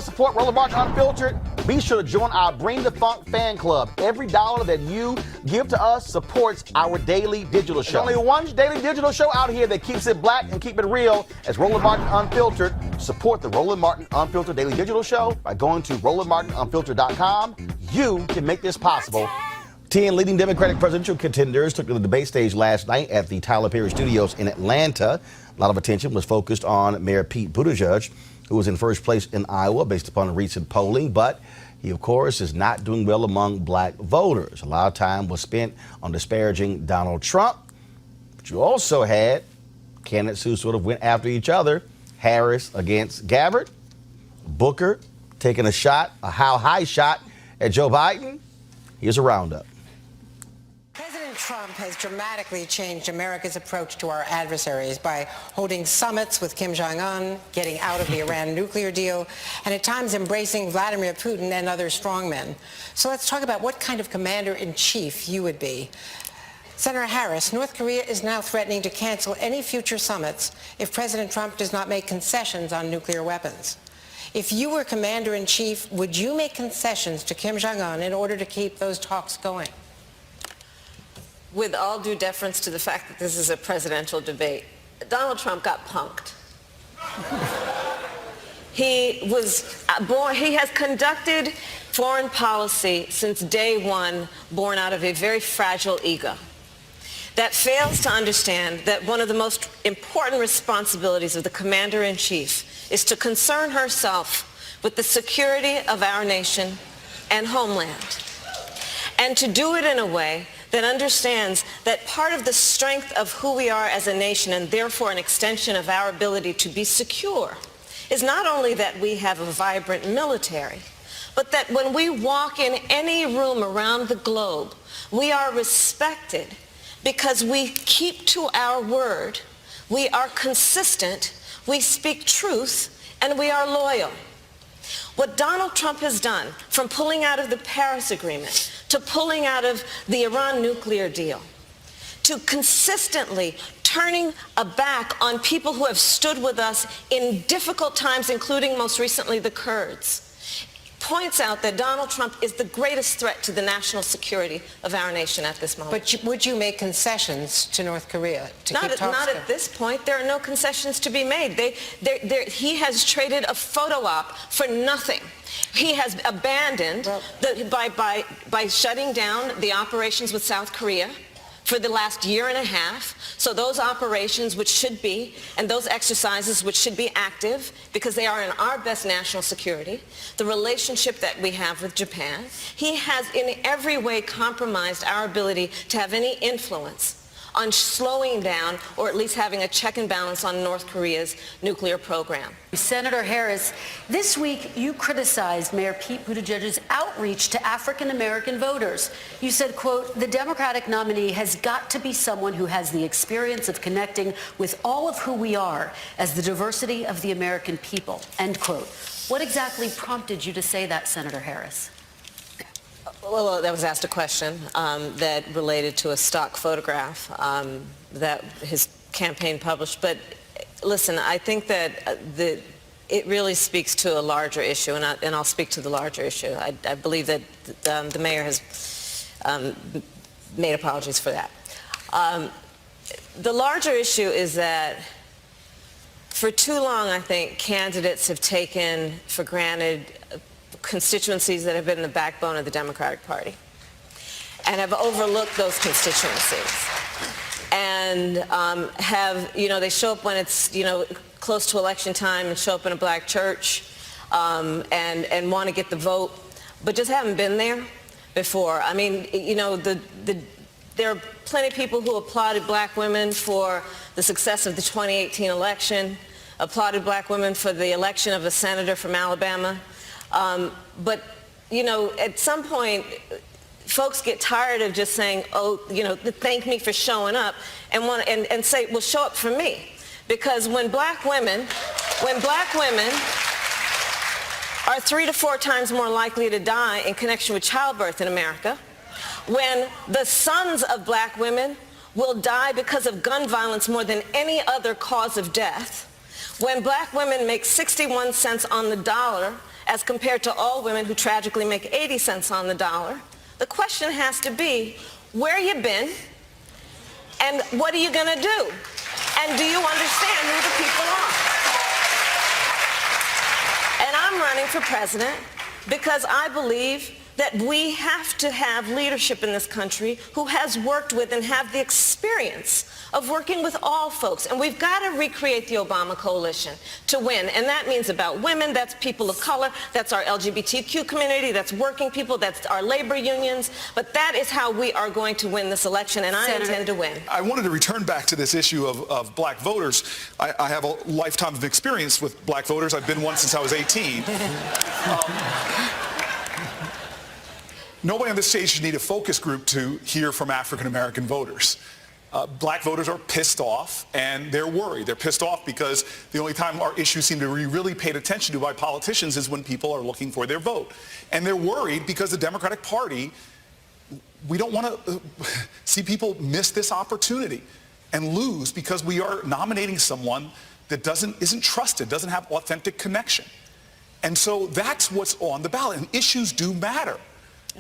to support Roland Martin Unfiltered? Be sure to join our Bring the Funk fan club. Every dollar that you give to us supports our daily digital show. There's only one daily digital show out here that keeps it black and keep it real. It's Roland Martin Unfiltered. Support the Roland Martin Unfiltered daily digital show by going to RolandMartinUnfiltered.com. You can make this possible. 10 leading Democratic presidential contenders took to the debate stage last night at the Tyler Perry Studios in Atlanta. A lot of attention was focused on Mayor Pete Buttigieg, who was in first place in Iowa based upon recent polling, but he, of course, is not doing well among black voters. A lot of time was spent on disparaging Donald Trump, but you also had candidates who sort of went after each other. Harris against Gabbard, Booker taking a shot, a how high shot at Joe Biden. Here's a roundup. President Trump has dramatically changed America's approach to our adversaries by holding summits with Kim Jong-un, getting out of the Iran nuclear deal, and at times embracing Vladimir Putin and other strongmen. So let's talk about what kind of commander-in-chief you would be. Senator Harris, North Korea is now threatening to cancel any future summits if President Trump does not make concessions on nuclear weapons. If you were commander-in-chief, would you make concessions to Kim Jong-un in order to keep those talks going? With all due deference to the fact that this is a presidential debate, Donald Trump got punked. He has conducted foreign policy since day one, born out of a very fragile ego that fails to understand that one of the most important responsibilities of the commander-in-chief is to concern herself with the security of our nation and homeland, and to do it in a way that understands that part of the strength of who we are as a nation, and therefore an extension of our ability to be secure, is not only that we have a vibrant military, but that when we walk in any room around the globe, we are respected because we keep to our word, we are consistent, we speak truth, and we are loyal. What Donald Trump has done, from pulling out of the Paris Agreement to pulling out of the Iran nuclear deal, to consistently turning a back on people who have stood with us in difficult times, including most recently the Kurds, points out that Donald Trump is the greatest threat to the national security of our nation at this moment. But would you make concessions to North Korea to keep talks going? Not at this point. There are no concessions to be made. He has traded a photo op for nothing. He has abandoned, by shutting down the operations with South Korea for the last year and a half. So those operations, which should be, and those exercises, which should be active because they are in our best national security, the relationship that we have with Japan, he has in every way compromised our ability to have any influence on slowing down or at least having a check and balance on North Korea's nuclear program. Senator Harris, this week you criticized Mayor Pete Buttigieg's outreach to African-American voters. You said, quote, the Democratic nominee has got to be someone who has the experience of connecting with all of who we are as the diversity of the American people, end quote. What exactly prompted you to say that, Senator Harris? Well, that was asked a question that related to a stock photograph that his campaign published. But listen, I think that it really speaks to a larger issue, and I'll speak to the larger issue. I believe that the mayor has made apologies for that. The larger issue is that for too long, I think, candidates have taken for granted constituencies that have been the backbone of the Democratic Party and have overlooked those constituencies and they show up when it's, close to election time and show up in a black church and want to get the vote, but just haven't been there before. I mean, there are plenty of people who applauded black women for the success of the 2018 election, applauded black women for the election of a senator from Alabama. But at some point, folks get tired of just saying, oh, thank me for showing up, and say, well, show up for me. Because when black women are 3 to 4 times more likely to die in connection with childbirth in America, when the sons of black women will die because of gun violence more than any other cause of death, when black women make 61 cents on the dollar as compared to all women who tragically make 80 cents on the dollar, the question has to be, where you been and what are you going to do? And do you understand who the people are? And I'm running for president because I believe that we have to have leadership in this country who has worked with and have the experience of working with all folks. And we've got to recreate the Obama coalition to win. And that means about women, that's people of color, that's our LGBTQ community, that's working people, that's our labor unions. But that is how we are going to win this election, and I intend to win. I wanted to return back to this issue of black voters. I have a lifetime of experience with black voters. I've been one since I was 18. Nobody on this stage should need a focus group to hear from African-American voters. Black voters are pissed off and they're worried. They're pissed off because the only time our issues seem to be really paid attention to by politicians is when people are looking for their vote. And they're worried because the Democratic Party, we don't want to see people miss this opportunity and lose because we are nominating someone that isn't trusted, doesn't have authentic connection. And so that's what's on the ballot, and issues do matter.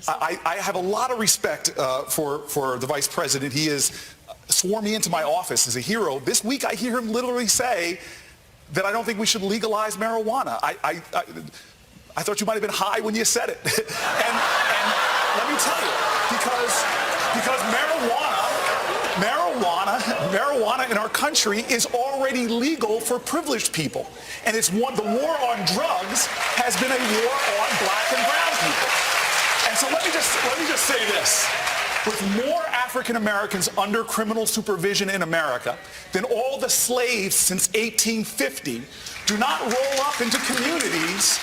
I have a lot of respect for the vice president. He has sworn me into my office as a hero. This week I hear him literally say that I don't think we should legalize marijuana. I thought you might have been high when you said it. and let me tell you, because marijuana in our country is already legal for privileged people. And the war on drugs has been a war on black and brown people. And so let me just say this. With more African Americans under criminal supervision in America than all the slaves since 1850, do not roll up into communities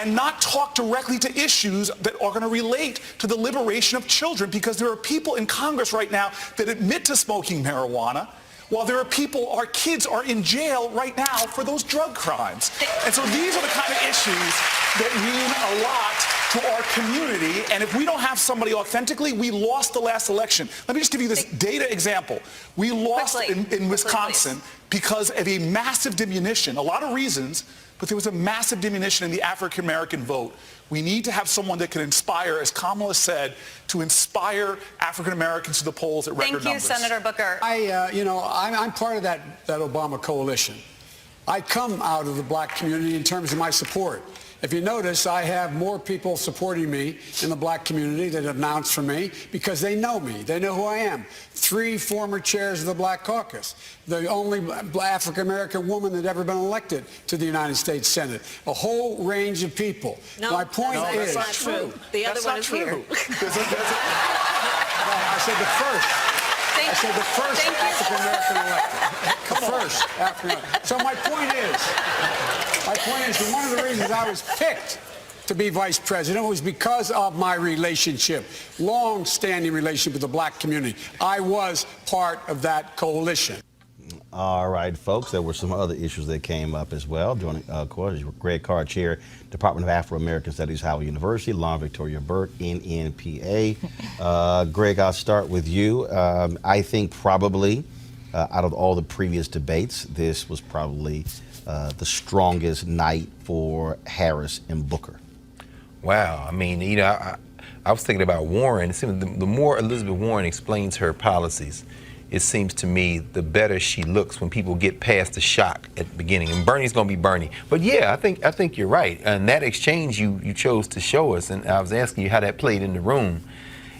and not talk directly to issues that are going to relate to the liberation of children, because there are people in Congress right now that admit to smoking marijuana, while there are people, our kids are in jail right now for those drug crimes. And so these are the kind of issues that mean a lot to our community, and if we don't have somebody authentically, we lost the last election. Let me just give you this data example. We lost in Wisconsin because of a massive diminution, a lot of reasons, but there was a massive diminution in the African American vote. We need to have someone that can inspire, as Kamala said, to inspire African Americans to the polls at record numbers. Thank you, Senator Booker. I'm part of that Obama coalition. I come out of the black community in terms of my support. If you notice, I have more people supporting me in the black community that have announced for me because they know me. They know who I am. 3 former chairs of the Black Caucus. The only African-American woman that ever been elected to the United States Senate. A whole range of people. No, my point is... that's not true. The other one is here. I said the first. I said the first African-American elected. The first African-American. So my point is that one of the reasons I was picked to be vice president was because of my relationship, long-standing relationship with the black community. I was part of that coalition. All right, folks, there were some other issues that came up as well. Joining, of course, Greg Carr, Chair, Department of Afro-American Studies, Howard University, Lauren Victoria Burke, NNPA. Greg, I'll start with you. I think probably out of all the previous debates, this was probably the strongest night for Harris and Booker. Wow. I mean, you know, I was thinking about Warren. It seems the more Elizabeth Warren explains her policies, it seems to me the better she looks when people get past the shock at the beginning. And Bernie's going to be Bernie. But yeah, I think you're right. And that exchange you chose to show us, and I was asking you how that played in the room.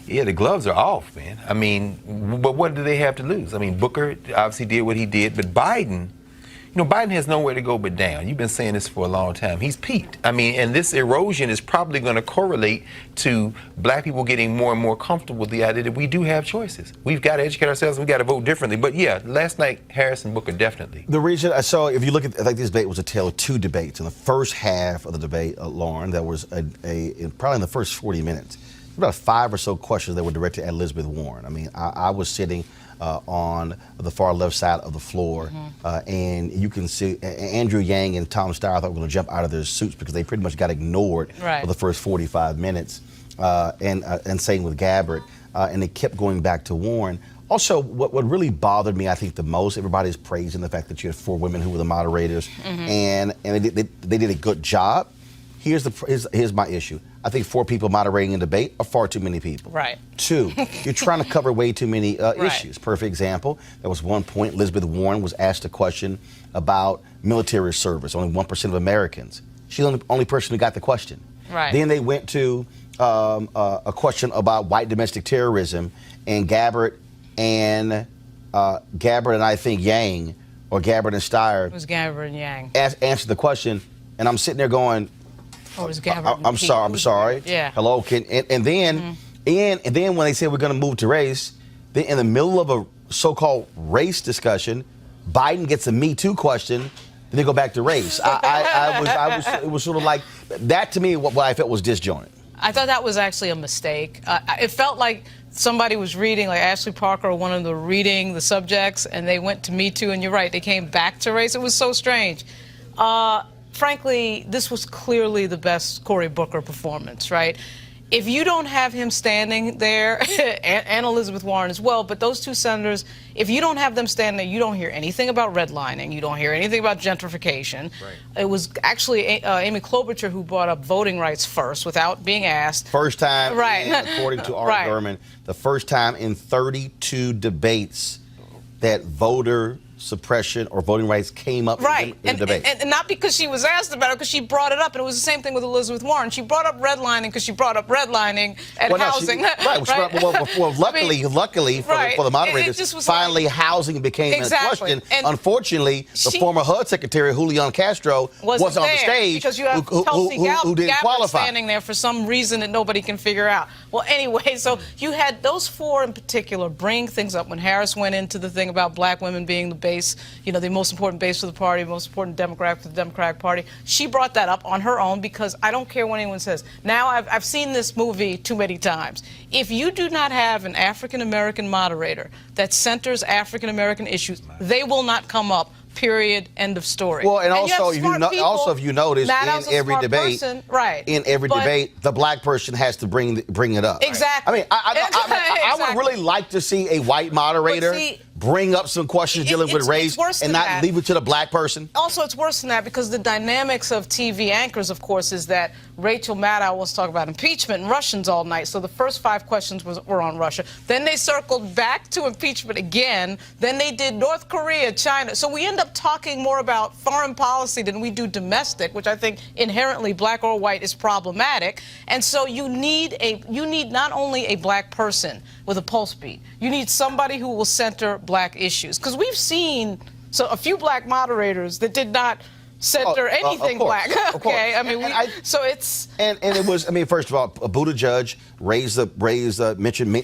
Yeah, the gloves are off, man. I mean, but what do they have to lose? I mean, Booker obviously did what he did, but Biden, you know, Biden has nowhere to go but down. You've been saying this for a long time. He's peaked. I mean, and this erosion is probably going to correlate to black people getting more and more comfortable with the idea that we do have choices. We've got to educate ourselves. We've got to vote differently. But yeah, last night, Harris and Booker definitely. The reason I saw, if you look at, I think this debate was a tale of 2 debates. In the first half of the debate, Lauren, there was probably in the first 40 minutes, about 5 or so questions that were directed at Elizabeth Warren. I mean, I was sitting on the far left side of the floor, and you can see Andrew Yang and Tom Steyer, I thought, were going to jump out of their suits because they pretty much got ignored for the first 45 minutes, and same with Gabbard, and they kept going back to Warren. Also, what really bothered me, I think, the most, everybody's praising the fact that you had 4 women who were the moderators, and they did a good job. Here's my issue. I think 4 people moderating a debate are far too many people. Right. 2, you're trying to cover way too many issues. Perfect example. There was one point Elizabeth Warren was asked a question about military service. Only 1% of Americans. She's the only person who got the question. Right. Then they went to a question about white domestic terrorism, and Gabbard and I think Yang, or Gabbard and Steyer. It was Gabbard and Yang. Answered the question, and I'm sitting there going, Or it was Gabbard and I'm Keith. sorry. I'm sorry. Yeah. Hello. And then when they said we're going to move to race, then in the middle of a so-called race discussion, Biden gets a Me Too question. Then they go back to race. It was sort of like that to me. What I felt was disjointed. I thought that was actually a mistake. It felt like somebody was reading, like Ashley Parker or one of them reading the subjects, and they went to Me Too, and you're right, they came back to race. It was so strange. Frankly, this was clearly the best Cory Booker performance, right? If you don't have him standing there, and Elizabeth Warren as well, but those 2 senators, if you don't have them standing there, you don't hear anything about redlining. You don't hear anything about gentrification. Right. It was actually Amy Klobuchar who brought up voting rights first without being asked. First time, right. According to Art Gurman, the first time in 32 debates that voter suppression or voting rights came up in the debate. And not because she was asked about it, because she brought it up. And it was the same thing with Elizabeth Warren. She brought up redlining because she brought up redlining and housing. Luckily for the moderators, finally housing became a question. And unfortunately, the former HUD Secretary, Julian Castro, wasn't on the stage because you have Tulsi who didn't qualify. Standing there for some reason that nobody can figure out. Well, anyway, so you had those 4 in particular bring things up when Harris went into the thing about black women being the base, the most important base for the party, the most important Democrat for the Democratic Party. She brought that up on her own because I don't care what anyone says. Now, I've seen this movie too many times. If you do not have an African-American moderator that centers African-American issues, they will not come up. Period. End of story. Well, and also, if you notice, in every debate, the black person has to bring it up. Exactly. I would really like to see a white moderator bring up some questions dealing with race and not leave it to the black person. Also, it's worse than that because the dynamics of TV anchors, of course, is that Rachel Maddow wants to talk about impeachment and Russians all night. So the first 5 questions were on Russia. Then they circled back to impeachment again. Then they did North Korea, China. So we end up talking more about foreign policy than we do domestic, which I think inherently, black or white, is problematic. And so you need not only a black person with a pulse beat, you need somebody who will center black issues. Because we've seen a few black moderators that did not center anything black. Okay, I mean, it was. I mean, first of all, Buttigieg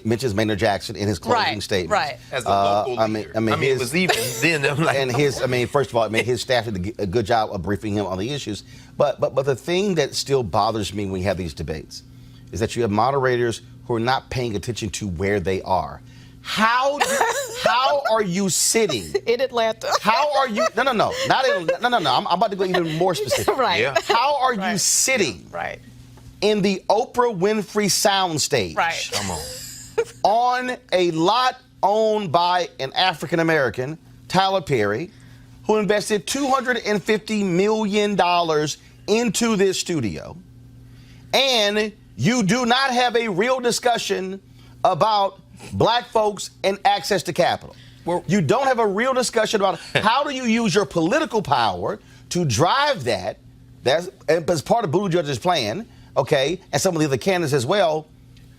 mentions Maynard Jackson in his closing statement. Right. As a local leader. It was even then. First of all, his staff did a good job of briefing him on the issues. But the thing that still bothers me when we have these debates is that you have moderators who are not paying attention to where they are. How are you sitting in Atlanta? How are you? No. I'm about to go even more specific. Right. Yeah. How are you sitting? Right. In the Oprah Winfrey soundstage. Right. Come on. On a lot owned by an African American, Tyler Perry, who invested $250 million into this studio, and you do not have a real discussion about black folks and access to capital. Well, you don't have a real discussion about how do you use your political power to drive that. That's as part of Buttigieg's plan, okay, and some of the other candidates as well.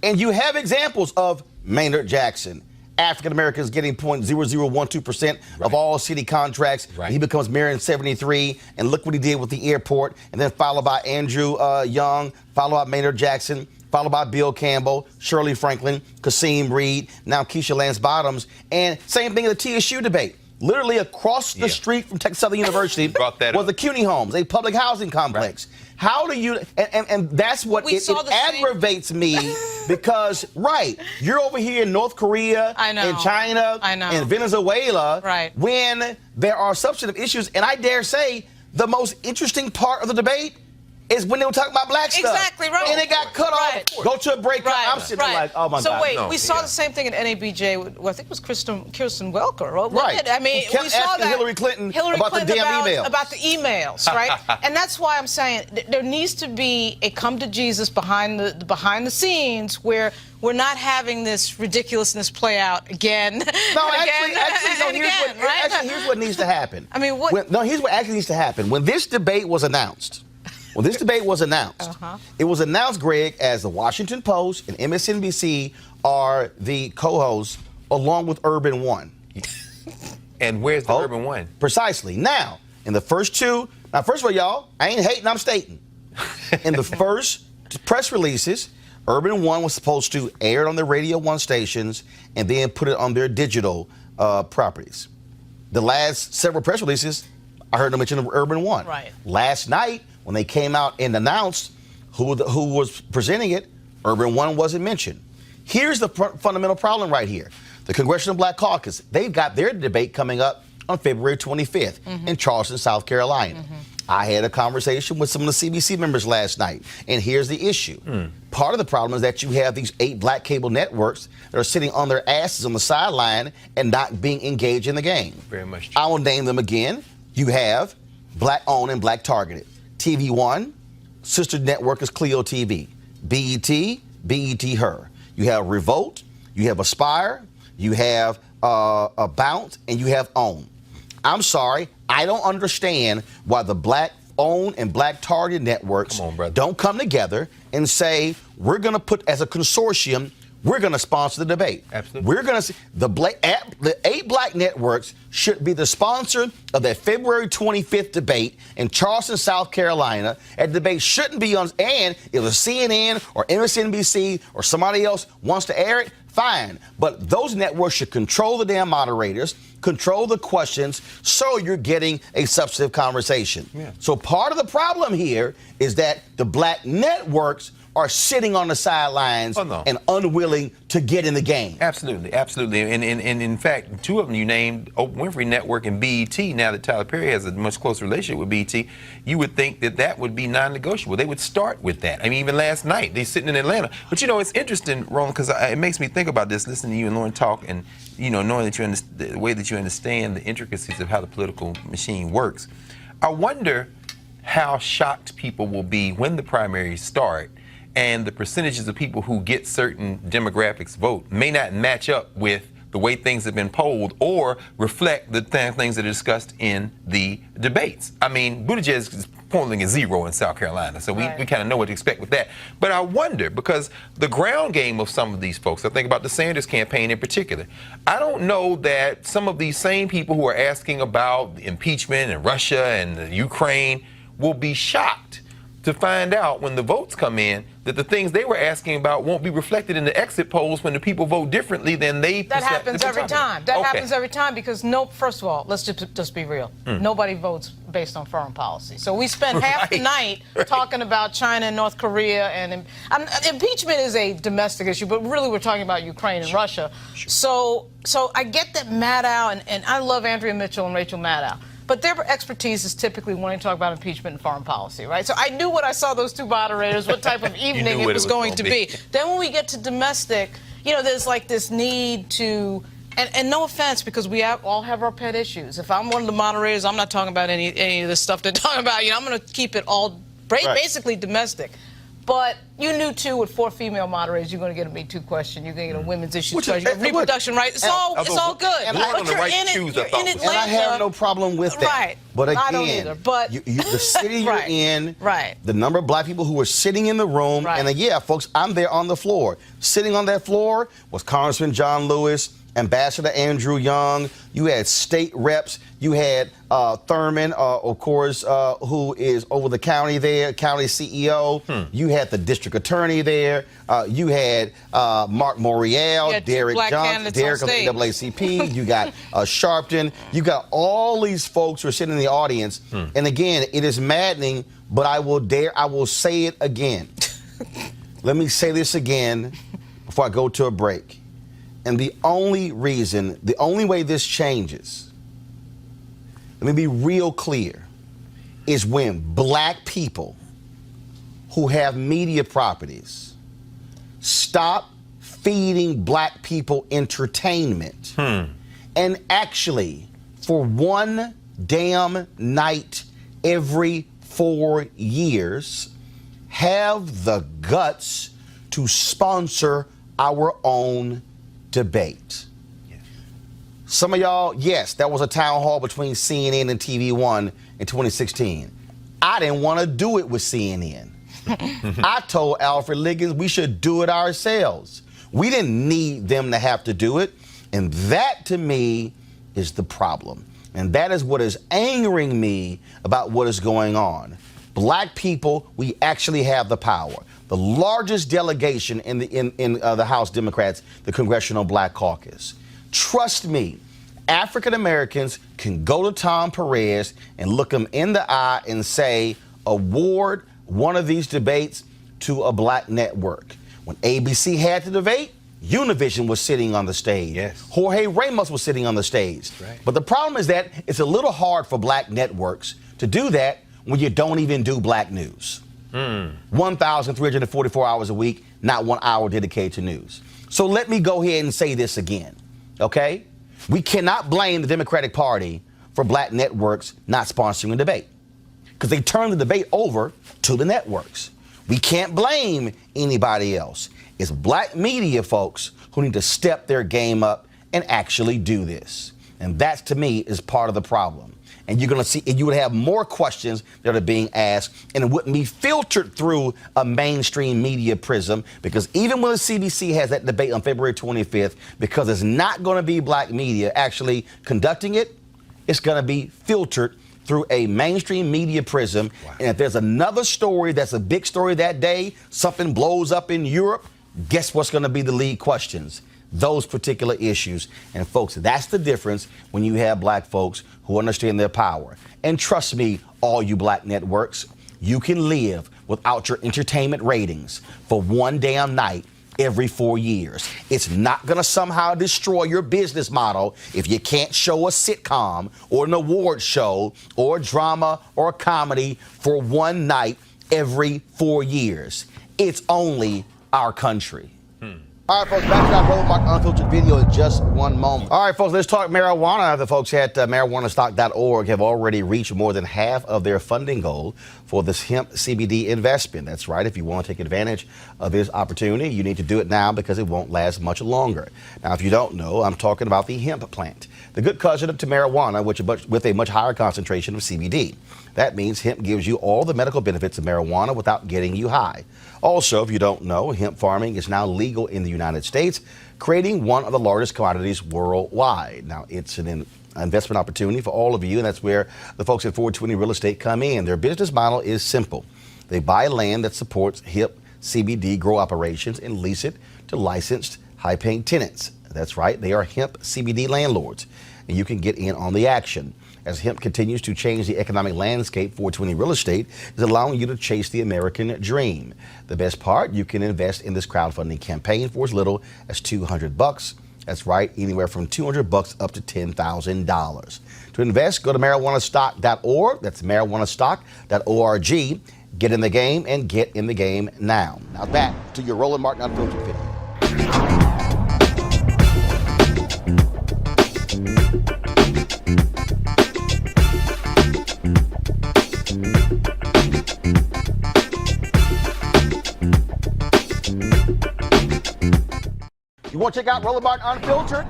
And you have examples of Maynard Jackson, African Americans getting 0.0012% of all city contracts. Right. He becomes mayor in '73, and look what he did with the airport. And then followed by Andrew Young, followed by Maynard Jackson, followed by Bill Campbell, Shirley Franklin, Kasim Reed, now Keisha Lance Bottoms. And same thing in the TSU debate. Literally across the street from Texas Southern University was the CUNY Homes, a public housing complex. Right. How do you, and that's what it aggravates me because, you're over here in North Korea and China and Venezuela when there are substantive issues. And I dare say the most interesting part of the debate is when they were talking about black stuff. Exactly right. And it got cut off. Go to a break. I'm sitting there like, oh my God. So wait, no. we saw the same thing at NABJ. I think it was Kirsten Welker. Right. I mean, we saw asking that Hillary Clinton about the damn emails. About the emails, right? And that's why I'm saying there needs to be a come to Jesus behind the scenes where we're not having this ridiculousness play out again. No, here's what needs to happen. I mean, here's what actually needs to happen. When this debate was announced, it was announced, Greg, as the Washington Post and MSNBC are the co-hosts along with Urban One. And where's the Urban One? Precisely. Now, in the first two, first of all, y'all, I ain't hating, I'm stating. In the first press releases, Urban One was supposed to air it on their Radio 1 stations and then put it on their digital properties. The last several press releases, I heard them mention Urban One. Right. Last night, when they came out and announced who was presenting it, Urban One wasn't mentioned. Here's the fundamental problem right here. The Congressional Black Caucus, they've got their debate coming up on February 25th in Charleston, South Carolina. I had a conversation with some of the CBC members last night, and here's the issue. Part of the problem is that you have these 8 black cable networks that are sitting on their asses on the sideline and not being engaged in the game. Very much true. I will name them again. You have black-owned and black-targeted. TV One, sister network is Clio TV. BET, BET Her. You have Revolt, you have Aspire, you have Bounce, and you have OWN. I'm sorry, I don't understand why the black-owned and black-targeted networks don't come together and say, we're going to put, as a consortium, we're going to sponsor the debate. Absolutely. We're going to, the 8 black networks should be the sponsor of that February 25th debate in Charleston, South Carolina. That debate shouldn't be on, and if a CNN or MSNBC or somebody else wants to air it, fine. But those networks should control the damn moderators, control the questions, so you're getting a substantive conversation. Yeah. So part of the problem here is that the black networks are sitting on the sidelines and unwilling to get in the game. Absolutely, absolutely. And in fact, 2 of them you named, Oprah Winfrey Network and BET, now that Tyler Perry has a much closer relationship with BET, you would think that that would be non-negotiable. They would start with that. I mean, even last night, they're sitting in Atlanta. But, you know, it's interesting, Roland, because it makes me think about this, listening to you and Lauren talk, and, you know, knowing that you understand the way that you understand the intricacies of how the political machine works. I wonder how shocked people will be when the primaries start and the percentages of people who get certain demographics vote may not match up with the way things have been polled or reflect the things that are discussed in the debates. I mean, Buttigieg polling is 0 in South Carolina, so we kind of know what to expect with that. But I wonder, because the ground game of some of these folks, I think about the Sanders campaign in particular, I don't know that some of these same people who are asking about impeachment and Russia and the Ukraine will be shocked to find out when the votes come in that the things they were asking about won't be reflected in the exit polls when the people vote differently than they. That happens every time. That happens every time because first of all, let's just be real. Nobody votes based on foreign policy. So we spend half the night talking about China and North Korea, and impeachment is a domestic issue, but really we're talking about Ukraine and Russia. So I get that Maddow, and I love Andrea Mitchell and Rachel Maddow. But their expertise is typically wanting to talk about impeachment and foreign policy, right? So I knew when I saw those 2 moderators what type of evening it was going to be. Then when we get to domestic, you know, there's like this need to, and no offense, because we all have our pet issues. If I'm one of the moderators, I'm not talking about any of the stuff they're talking about. You know, I'm going to keep it all basically domestic. But you knew, too, with 4 female moderators, you're going to get a Me Too question. You're going to get a women's issues question, reproduction rights. It's all good. And but you're in Atlanta. And I have no problem with that. Right. But again, I don't either. But the city you're in, right. The number of black people who were sitting in the room, and yeah, folks, I'm there on the floor. Sitting on that floor was Congressman John Lewis, Ambassador Andrew Young. You had state reps. You had Thurman, of course, who is over the county there, county CEO. You had the district attorney there. You had Mark Morial, Derek Johnson, Derek of the NAACP. You got Sharpton. You got all these folks who are sitting in the audience. And again, it is maddening, but I will say it again. Let me say this again before I go to a break. And the only way this changes, let me be real clear, is when black people who have media properties, stop feeding black people entertainment and actually, for one damn night every 4 years, have the guts to sponsor our own debate. Some of y'all, yes, that was a town hall between CNN and TV1 in 2016. I didn't want to do it with CNN. I told Alfred Liggins we should do it ourselves. We didn't need them to have to do it. And that, to me, is the problem. And that is what is angering me about what is going on. Black people, we actually have the power. The largest delegation in the House Democrats, the Congressional Black Caucus. Trust me, African Americans can go to Tom Perez and look him in the eye and say, award one of these debates to a black network. When ABC had the debate, Univision was sitting on the stage. Yes. Jorge Ramos was sitting on the stage. Right. But the problem is that it's a little hard for black networks to do that when you don't even do black news. 1,344 hours a week, not 1 hour dedicated to news. So let me go ahead and say this again, okay? We cannot blame the Democratic Party for black networks not sponsoring a debate, because they turned the debate over to the networks. We can't blame anybody else. It's black media folks who need to step their game up and actually do this. And that, to me, is part of the problem. And you're going to see, and you would have more questions that are being asked, and it wouldn't be filtered through a mainstream media prism, because even when the CBC has that debate on February 25th, because it's not going to be black media actually conducting it, it's going to be filtered through a mainstream media prism. Wow. And if there's another story that's a big story that day, something blows up in Europe, guess what's going to be the lead questions? Those particular issues. And folks, that's the difference when you have black folks who understand their power. And trust me, all you black networks, you can live without your entertainment ratings for one damn night every 4 years. It's not going to somehow destroy your business model if you can't show a sitcom or an award show or a drama or a comedy for one night every 4 years. It's only our country. All right, folks, back to our Roland Martin Unfiltered video in just one moment. All right, folks, let's talk marijuana. The folks at marijuanastock.org have already reached more than half of their funding goal for this hemp CBD investment. That's right. If you want to take advantage of this opportunity, you need to do it now because it won't last much longer. Now, if you don't know, I'm talking about the hemp plant, the good cousin to marijuana, with a much higher concentration of CBD. That means hemp gives you all the medical benefits of marijuana without getting you high. Also, if you don't know, hemp farming is now legal in the United States, creating one of the largest commodities worldwide. Now, it's an investment opportunity for all of you, and that's where the folks at 420 Real Estate come in. Their business model is simple. They buy land that supports hemp CBD grow operations and lease it to licensed, high-paying tenants. That's right, they are hemp CBD landlords, and you can get in on the action. As hemp continues to change the economic landscape, 420 Real Estate is allowing you to chase the American dream. The best part, you can invest in this crowdfunding campaign for as little as $200. That's right, anywhere from $200 up to $10,000. To invest, go to marijuanastock.org. That's marijuanastock.org. Get in the game and get in the game now. Now back to your Roland Martin Unfiltered video. You want to check out Roland Martin Unfiltered?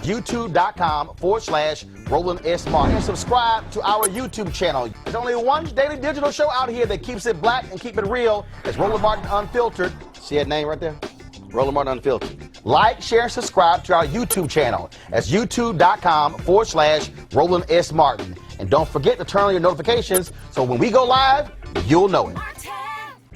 YouTube.com/Roland S. Martin. And subscribe to our YouTube channel. There's only one daily digital show out here that keeps it black and keep it real. It's Roland Martin Unfiltered. See that name right there? Roland Martin Unfiltered. Like, share, and subscribe to our YouTube channel. That's YouTube.com/Roland S. Martin. And don't forget to turn on your notifications so when we go live, you'll know it.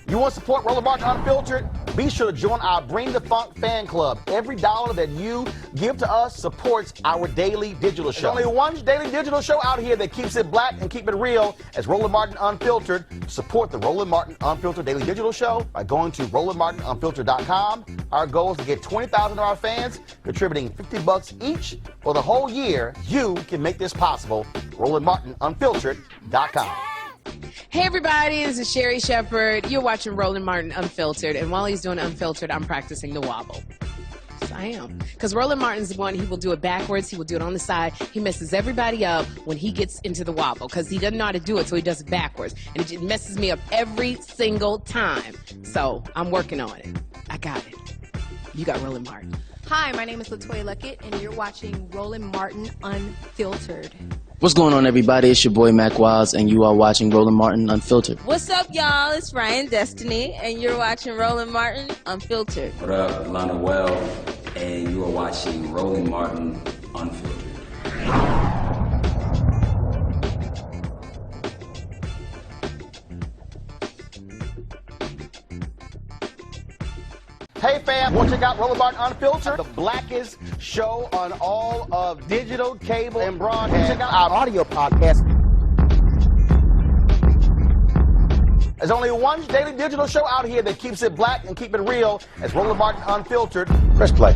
You want to support Roland Martin Unfiltered? Be sure to join our Bring the Funk fan club. Every dollar that you give to us supports our daily digital show. There's only one daily digital show out here that keeps it black and keep it real. As Roland Martin Unfiltered. Support the Roland Martin Unfiltered daily digital show by going to RolandMartinUnfiltered.com. Our goal is to get 20,000 of our fans contributing $50 each for the whole year. You can make this possible. RolandMartinUnfiltered.com. Hey everybody, this is Sherry Shepherd. You're watching Roland Martin Unfiltered, and while he's doing Unfiltered, I'm practicing the wobble. Yes, I am. Because Roland Martin's the one, he will do it backwards, he will do it on the side. He messes everybody up when he gets into the wobble, because he doesn't know how to do it, so he does it backwards. And it messes me up every single time. So, I'm working on it. I got it. You got Roland Martin. Hi, my name is LaToya Luckett, and you're watching Roland Martin Unfiltered. What's going on, everybody? It's your boy Mac Wiles, and you are watching Roland Martin Unfiltered. What's up, y'all? It's Ryan Destiny, and you're watching Roland Martin Unfiltered. What up, Lana Well, and you are watching Roland Martin Unfiltered. Hey fam, want to check out Roland Martin Unfiltered, the blackest show on all of digital, cable, and broadcast. Check out our audio podcast. There's only one daily digital show out here that keeps it black and keep it real. It's Roland Martin Unfiltered. Press play.